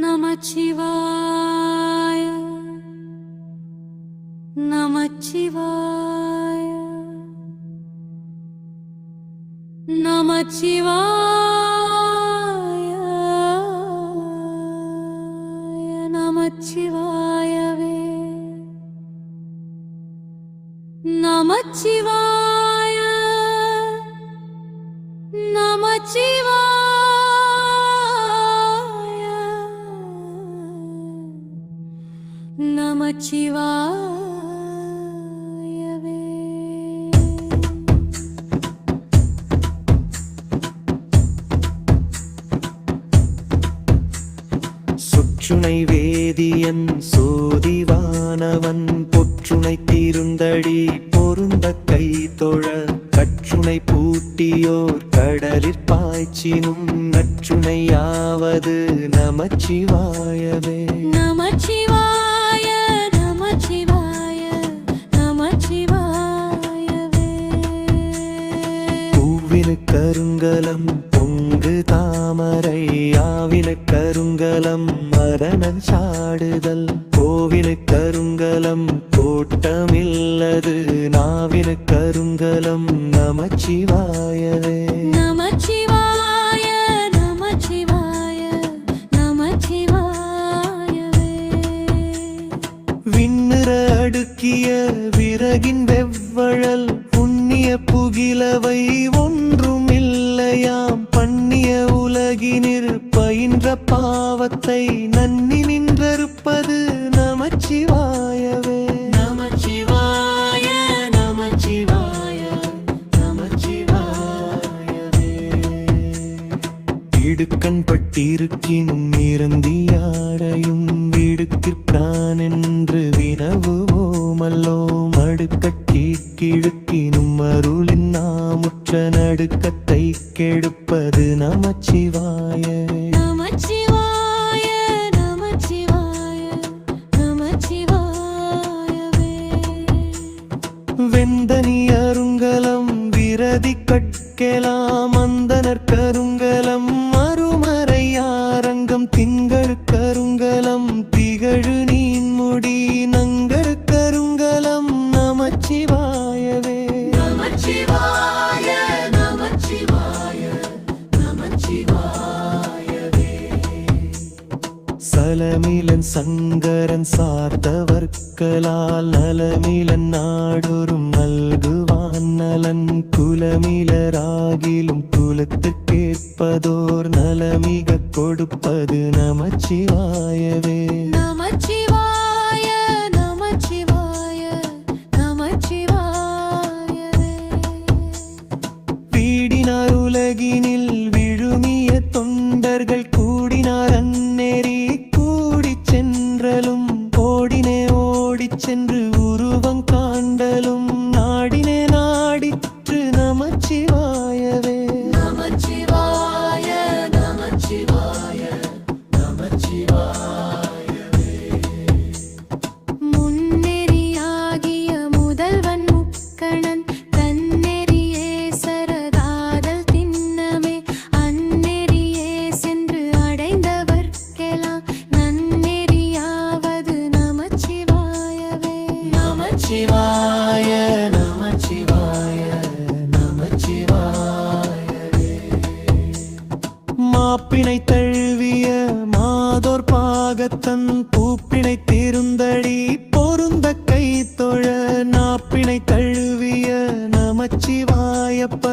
நமச்சிவாய நமச்சிவாய நமச்சிவாய நமச்சிவாயவே நமச்சிவாய நமச்சிவாய நமச்சிவாயவே. சொற்றுணை வேதியன் சோதிவானவன் பொற்றுணை தீருந்தடி பொருந்த கை தொழ கற்றுணை பூட்டியோர் கடலிற் பாய்ச்சினும் நற்றுணையாவது நமச்சிவாயவே. நமச்சிவாய நமச்சிவாய நமச்சிவாயவே. பூவினு கருங்கலம் பொங்கு தாமரை ஆவினு கருங்கலம் மரணன் சாடுதல் கோவினு கருங்கலம் கோட்டமில்லது நாவினு கருங்கலம் நமச்சிவாயவே. நமச்சிவாய நமச்சிவாய நமச்சிவாயவே. விண்ணிற அடுக்கிய விறகின் வெவ்வழல் புண்ணிய புகிலவை ஒன்றுமில்லையாம் பண்ணிய உலகினிற் பயின்ற பாவத்தை நன்னி நின்றறுப்பது நமச்சிவாயவே. நமச்சிவாய நமச்சிவாய நமச்சிவாயவே. இடுக்கண் பட்டிருக்கினும் நிறந்தியாடையும் விடுக்கிற்கான் என்று வினவுவோமல்லோம் அடுக்கட்டி கிழக்கினும் அருளின் நாமுற்ற நடுக்கத்தை கெடுப்பது நமச்சிவாயவே. நமச்சிவாய நமச்சிவாய நமச்சிவாயவே. வெந்தனி அருங்கலம் விரதி கட்கெலாம் அந்தனர் கருங்கலம் அருமறையாரங்கம் திங்கள் கருங்கலம் திகழு நீன்முடி நங்கர் கருங்கலம் நமச்சிவாயவே. நமச்சிவாய நமச்சிவாய நமச்சிவாயவே. சலமிலன் சங்கரன் சார்த்தவர்களால் நலமிலன் நாடொரும் நல்குவான் நலன் குலமிலராகிலும் குலத்துக்கேற்பதோர் நலமிக கொடுப்பது நமச்சிவாயவே. நமச்சிவாய நமச்சிவாய நமச்சிவாயவே. வீடினார் உலகினில் விழுமிய தொண்டர்கள் கூடினார் அந்நெறி கூடிச் சென்றலும் ஓடினே ஓடிச் சென்று உருவங் காண்டலும் நாடினே நாடிற்று நமச்சிவாயவே. நமச்சிவாய நமச்சிவாய நமச்சிவாயவே. முன்னெறியாகிய முதல்வன் முக்கணன் தன்னெறியே சரதாதல் திண்ணமே அந்நெறியே சென்று அடைந்தவர்க்கெல்லாம் நன்னெறியாவது நமச்சிவாயவே. நமச்சிவாய நமச்சிவாய நமச்சிவாயவே. மாப்பிணை தழுவிய மாதோர் பாகத்தன் பூப்பிணை தீருந்தடி பொருந்த கை தொழ நாப்பிணை தழுவிய நமச்சிவாயப்ப